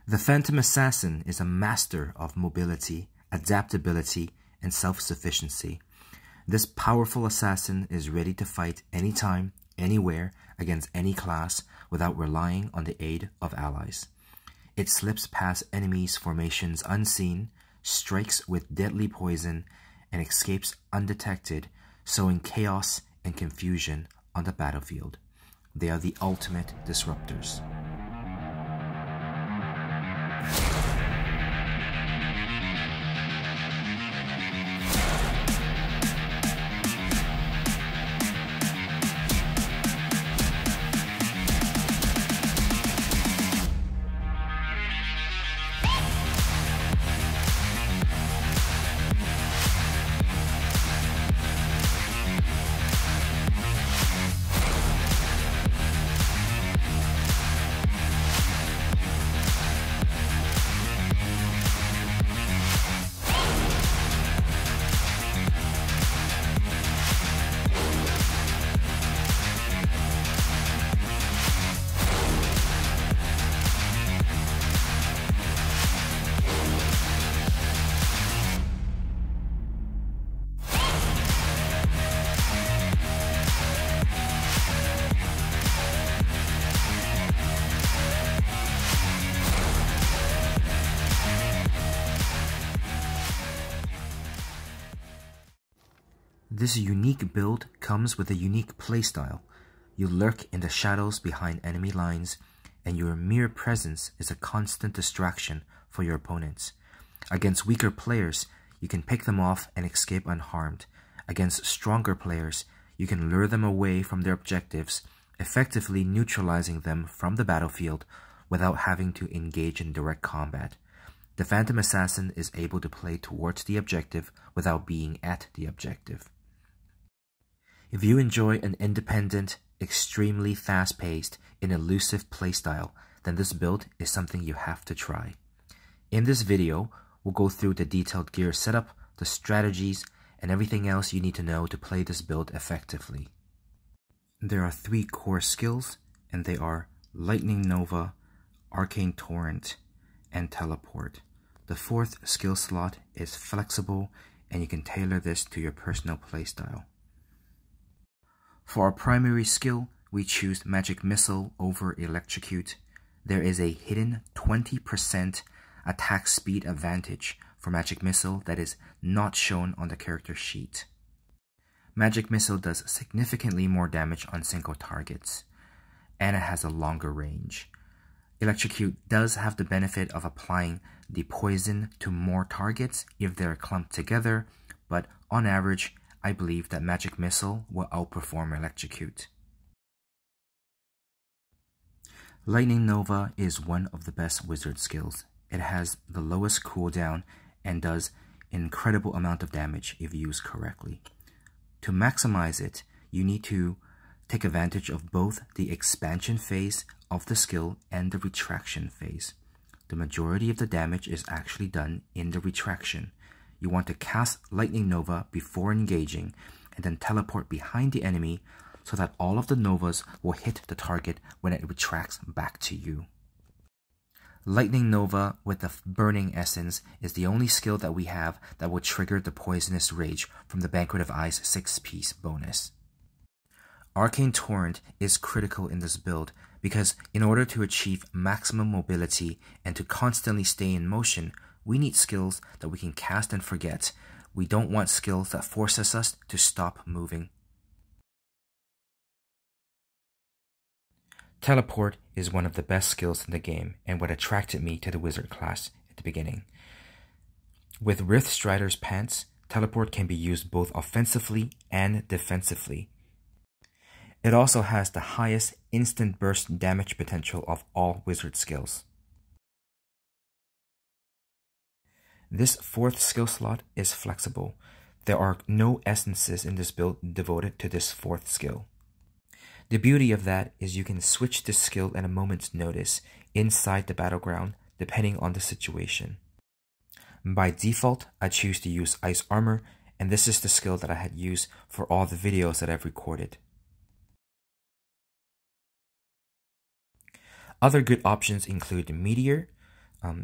The Phantom Assassin is a master of mobility, adaptability, and self-sufficiency. This powerful assassin is ready to fight anytime, anywhere, against any class without relying on the aid of allies. It slips past enemies' formations unseen, strikes with deadly poison, and escapes undetected, sowing chaos and confusion on the battlefield. They are the ultimate disruptors. This unique build comes with a unique playstyle. You lurk in the shadows behind enemy lines, and your mere presence is a constant distraction for your opponents. Against weaker players, you can pick them off and escape unharmed. Against stronger players, you can lure them away from their objectives, effectively neutralizing them from the battlefield without having to engage in direct combat. The Phantom Assassin is able to play towards the objective without being at the objective. If you enjoy an independent, extremely fast-paced, and elusive playstyle, then this build is something you have to try. In this video, we'll go through the detailed gear setup, the strategies, and everything else you need to know to play this build effectively. There are 3 core skills, and they are Lightning Nova, Arcane Torrent, and Teleport. The 4th skill slot is flexible, and you can tailor this to your personal playstyle. For our primary skill, we choose Magic Missile over Electrocute. There is a hidden 20% attack speed advantage for Magic Missile that is not shown on the character sheet. Magic Missile does significantly more damage on single targets, and it has a longer range. Electrocute does have the benefit of applying the poison to more targets if they're clumped together, but on average, I believe that Magic Missile will outperform Electrocute. Lightning Nova is one of the best wizard skills. It has the lowest cooldown and does an incredible amount of damage if used correctly. To maximize it, you need to take advantage of both the expansion phase of the skill and the retraction phase. The majority of the damage is actually done in the retraction. You want to cast Lightning Nova before engaging and then teleport behind the enemy so that all of the Novas will hit the target when it retracts back to you. Lightning Nova with the Burning Essence is the only skill that we have that will trigger the Poisonous Rage from the Banquet of Ice 6-piece bonus. Arcane Torrent is critical in this build because in order to achieve maximum mobility and to constantly stay in motion, we need skills that we can cast and forget. We don't want skills that forces us to stop moving. Teleport is one of the best skills in the game and what attracted me to the wizard class at the beginning. With Rift Strider's Pants, Teleport can be used both offensively and defensively. It also has the highest instant burst damage potential of all wizard skills. This 4th skill slot is flexible. There are no essences in this build devoted to this 4th skill. The beauty of that is you can switch this skill at a moment's notice inside the battleground depending on the situation. By default, I choose to use Ice Armor, and this is the skill that I had used for all the videos that I've recorded. Other good options include Meteor,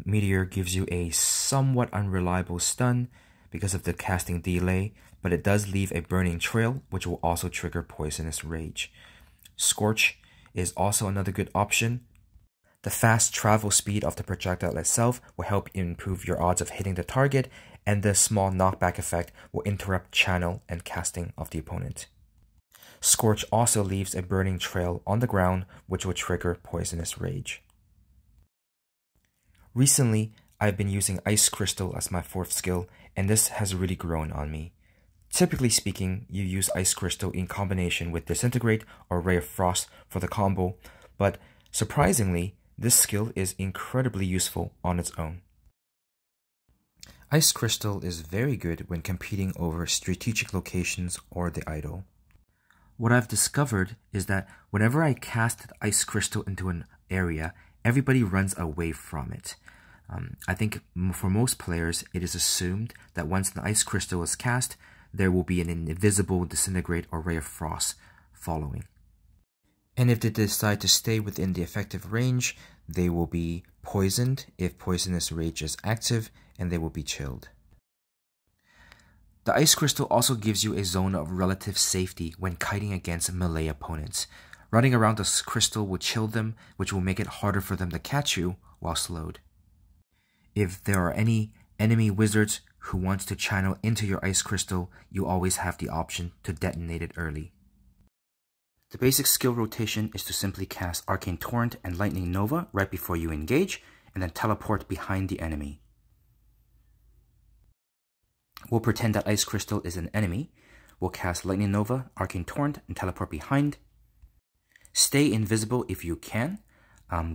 Meteor gives you a somewhat unreliable stun because of the casting delay, but it does leave a burning trail, which will also trigger Poisonous Rage. Scorch is also another good option. The fast travel speed of the projectile itself will help improve your odds of hitting the target, and the small knockback effect will interrupt channel and casting of the opponent. Scorch also leaves a burning trail on the ground, which will trigger Poisonous Rage. Recently, I've been using Ice Crystal as my 4th skill, and this has really grown on me. Typically speaking, you use Ice Crystal in combination with Disintegrate or Ray of Frost for the combo, but surprisingly, this skill is incredibly useful on its own. Ice Crystal is very good when competing over strategic locations or the idol. What I've discovered is that whenever I cast Ice Crystal into an area, everybody runs away from it. I think for most players, it is assumed that once the Ice Crystal is cast, there will be an invisible Disintegrate or Ray of Frost following. And if they decide to stay within the effective range, they will be poisoned if Poisonous Rage is active, and they will be chilled. The Ice Crystal also gives you a zone of relative safety when kiting against melee opponents. Running around the crystal will chill them, which will make it harder for them to catch you while slowed. If there are any enemy wizards who want to channel into your Ice Crystal, you always have the option to detonate it early. The basic skill rotation is to simply cast Arcane Torrent and Lightning Nova right before you engage, and then teleport behind the enemy. We'll pretend that Ice Crystal is an enemy. We'll cast Lightning Nova, Arcane Torrent, and teleport behind. Stay invisible if you can.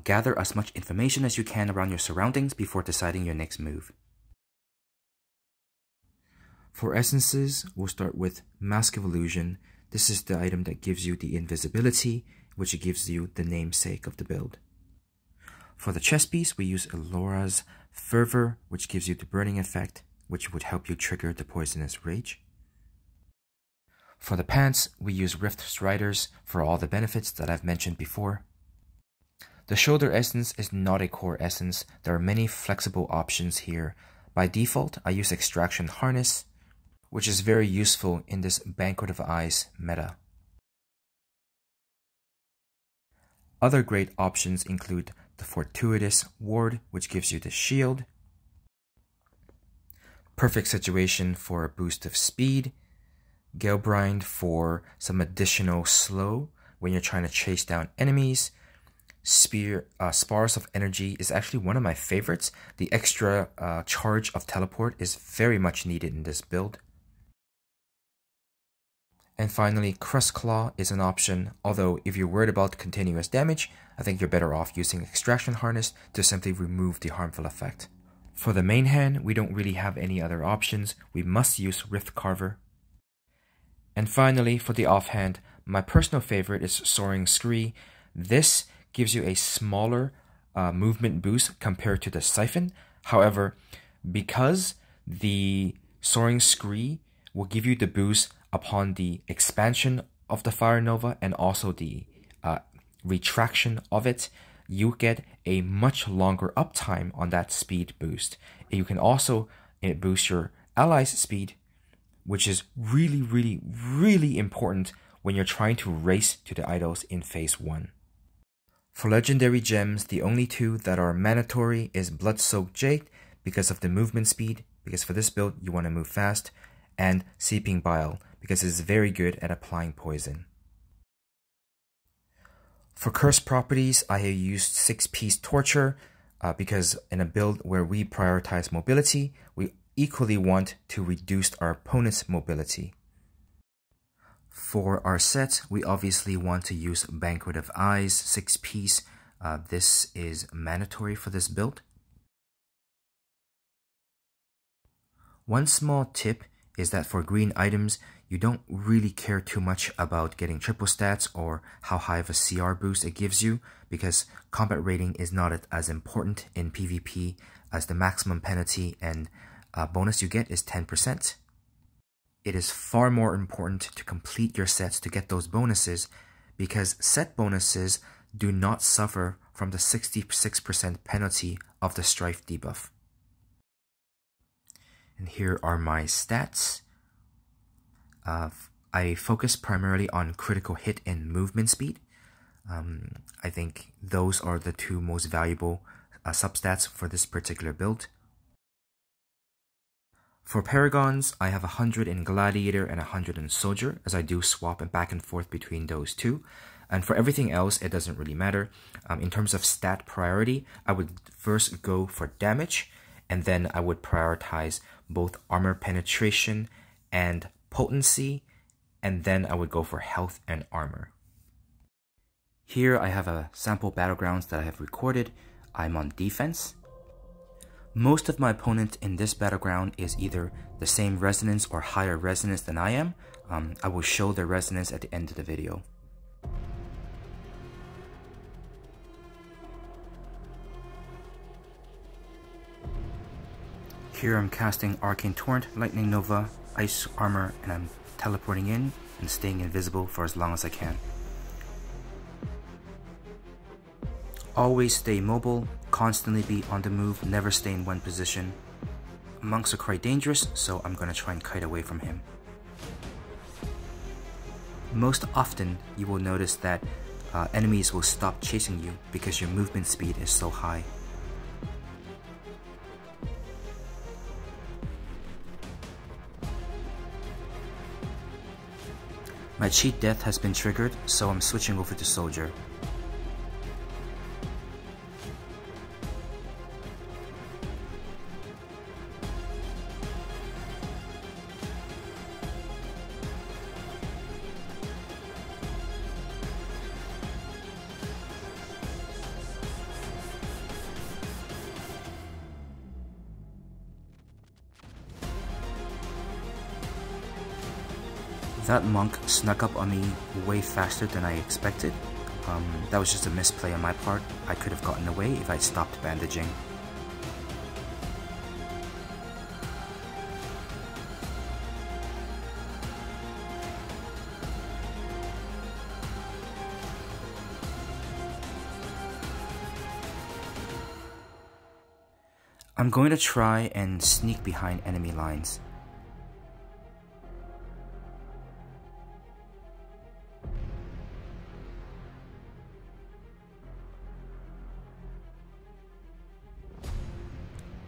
Gather as much information as you can around your surroundings before deciding your next move. For essences, we'll start with Mask of Illusion. This is the item that gives you the invisibility, which gives you the namesake of the build. For the chest piece, we use Elora's Fervor, which gives you the burning effect, which would help you trigger the Poisonous Rage. For the pants, we use Rift Striders for all the benefits that I've mentioned before. The shoulder essence is not a core essence. There are many flexible options here. By default, I use Extraction Harness, which is very useful in this Banquet of Eyes meta. Other great options include the Fortuitous Ward, which gives you the shield, Perfect Situation for a boost of speed, Galebrind for some additional slow when you're trying to chase down enemies. Spars of Energy is actually one of my favorites. The extra charge of teleport is very much needed in this build. And finally, Crust Claw is an option, although if you're worried about continuous damage, I think you're better off using Extraction Harness to simply remove the harmful effect. For the main hand, we don't really have any other options. We must use Rift Carver. And finally, for the offhand, my personal favorite is Soaring Scree. This gives you a smaller movement boost compared to the Siphon. However, because the Soaring Scree will give you the boost upon the expansion of the Fire Nova and also the retraction of it, you get a much longer uptime on that speed boost. You can also boost your allies' speed, which is really, really, really important when you're trying to race to the idols in Phase 1. For legendary gems, the only two that are mandatory is Blood-Soaked Jade because of the movement speed, because for this build you want to move fast, and Seeping Bile because it is very good at applying poison. For curse properties, I have used 6-piece Torture because in a build where we prioritize mobility, we equally want to reduce our opponent's mobility. For our set, we obviously want to use Banquet of Eyes 6-piece. This is mandatory for this build. One small tip is that for green items, you don't really care too much about getting triple stats or how high of a CR boost it gives you, because combat rating is not as important in PvP as the maximum penalty and bonus you get is 10%. It is far more important to complete your sets to get those bonuses, because set bonuses do not suffer from the 66% penalty of the Strife debuff. And here are my stats. I focus primarily on critical hit and movement speed. I think those are the two most valuable substats for this particular build. For Paragons, I have 100 in Gladiator and 100 in Soldier, as I do swap back and forth between those two. And for everything else, it doesn't really matter. In terms of stat priority, I would first go for damage, and then I would prioritize both armor penetration and potency, and then I would go for health and armor. Here I have a sample Battlegrounds that I have recorded. I'm on defense. Most of my opponent in this Battleground is either the same resonance or higher resonance than I am. I will show their resonance at the end of the video. Here I'm casting Arcane Torrent, Lightning Nova, Ice Armor, and I'm teleporting in and staying invisible for as long as I can. Always stay mobile, constantly be on the move, never stay in one position. Monks are quite dangerous, so I'm gonna try and kite away from him. Most often, you will notice that enemies will stop chasing you because your movement speed is so high. My cheat death has been triggered, so I'm switching over to Soldier. That monk snuck up on me way faster than I expected. That was just a misplay on my part. I could have gotten away if I'd stopped bandaging. I'm going to try and sneak behind enemy lines.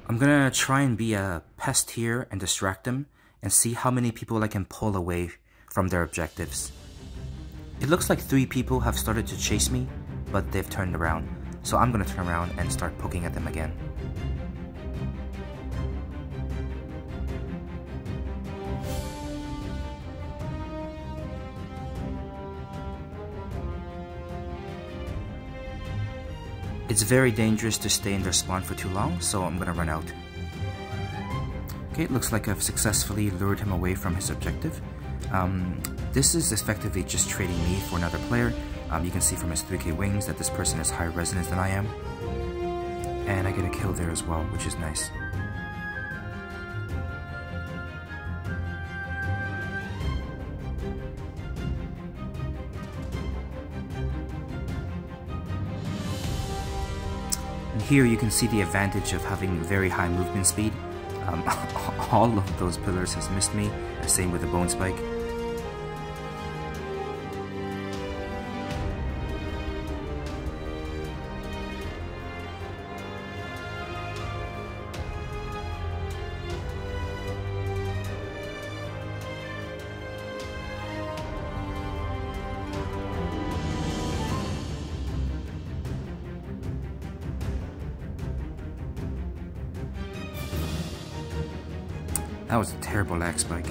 I'm gonna try and be a pest here and distract them and see how many people I can pull away from their objectives. It looks like 3 people have started to chase me, but they've turned around. So I'm gonna turn around and start poking at them again. It's very dangerous to stay in their spawn for too long, so I'm gonna run out. Okay, it looks like I've successfully lured him away from his objective. This is effectively just trading me for another player. You can see from his 3k wings that this person has higher resonance than I am. And I get a kill there as well, which is nice. Here you can see the advantage of having very high movement speed. All of those pillars has missed me, same with the bone spike. That was a terrible lag spike.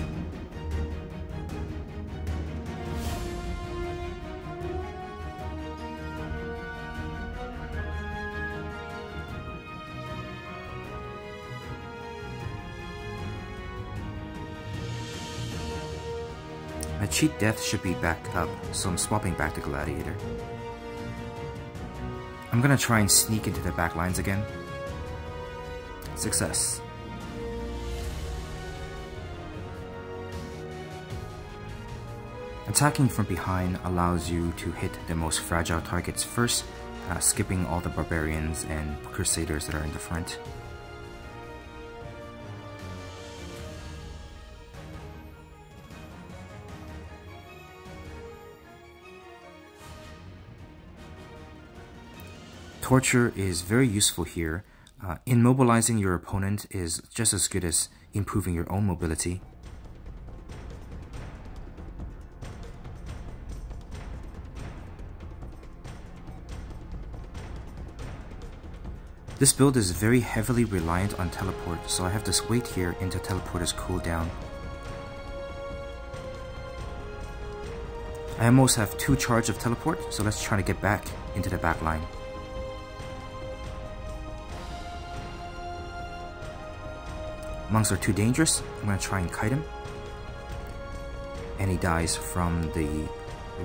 My cheat death should be back up, so I'm swapping back to Gladiator. I'm gonna try and sneak into the back lines again. Success. Attacking from behind allows you to hit the most fragile targets first, skipping all the barbarians and crusaders that are in the front. Torture is very useful here. Immobilizing your opponent is just as good as improving your own mobility. This build is very heavily reliant on teleport, so I have to wait here until teleporters cool down. I almost have 2 charge of teleport, so let's try to get back into the back line. Monks are too dangerous. I'm going to try and kite him. And he dies from the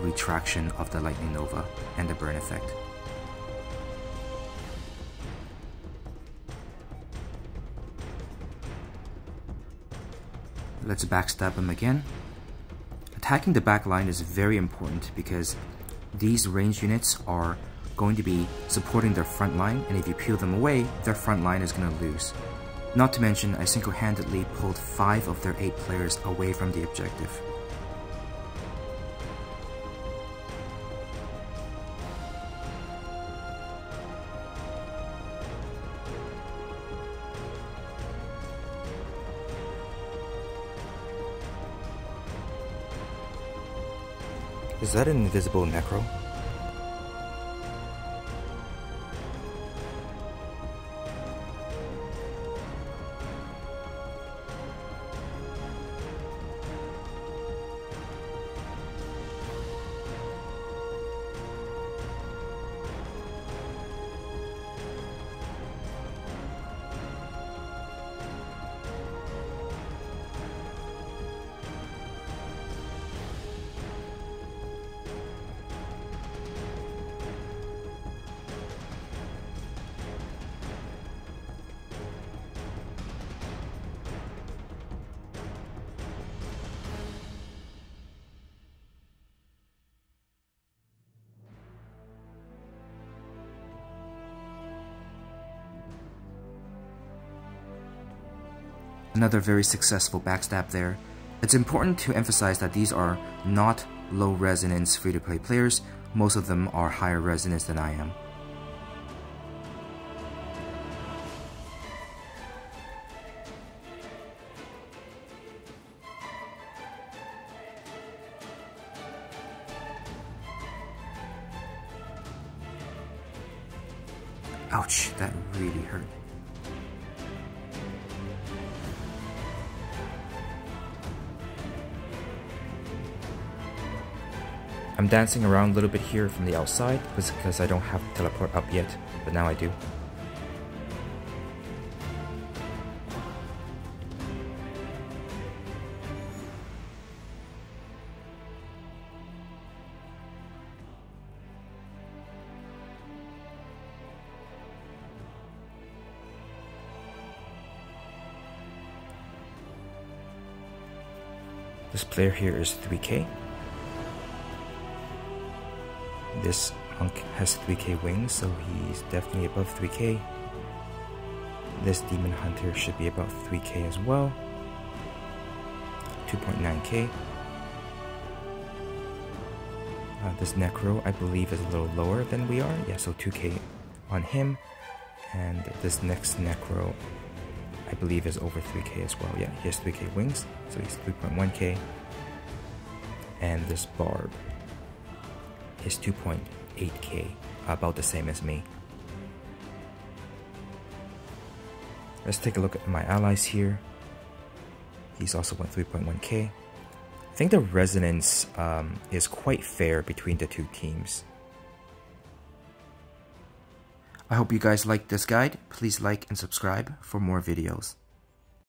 retraction of the lightning nova and the burn effect. Let's backstab him again. Attacking the back line is very important because these ranged units are going to be supporting their front line, and if you peel them away, their front line is going to lose. Not to mention, I single-handedly pulled 5 of their 8 players away from the objective. Is that an invisible necro? Another very successful backstab there. It's important to emphasize that these are not low resonance free-to-play players. Most of them are higher resonance than I am. Ouch, that really hurt. I'm dancing around a little bit here from the outside because I don't have teleport up yet, but now I do. This player here is 3k. This monk has 3k wings, so he's definitely above 3k. This demon hunter should be about 3k as well. 2.9k. This necro, I believe, is a little lower than we are. Yeah, so 2k on him. And this next necro, I believe, is over 3k as well. Yeah, he has 3k wings, so he's 3.1k. And this barb is 2.8k, about the same as me. Let's take a look at my allies here. He's also at 3.1k. I think the resonance is quite fair between the two teams. I hope you guys liked this guide. Please like and subscribe for more videos.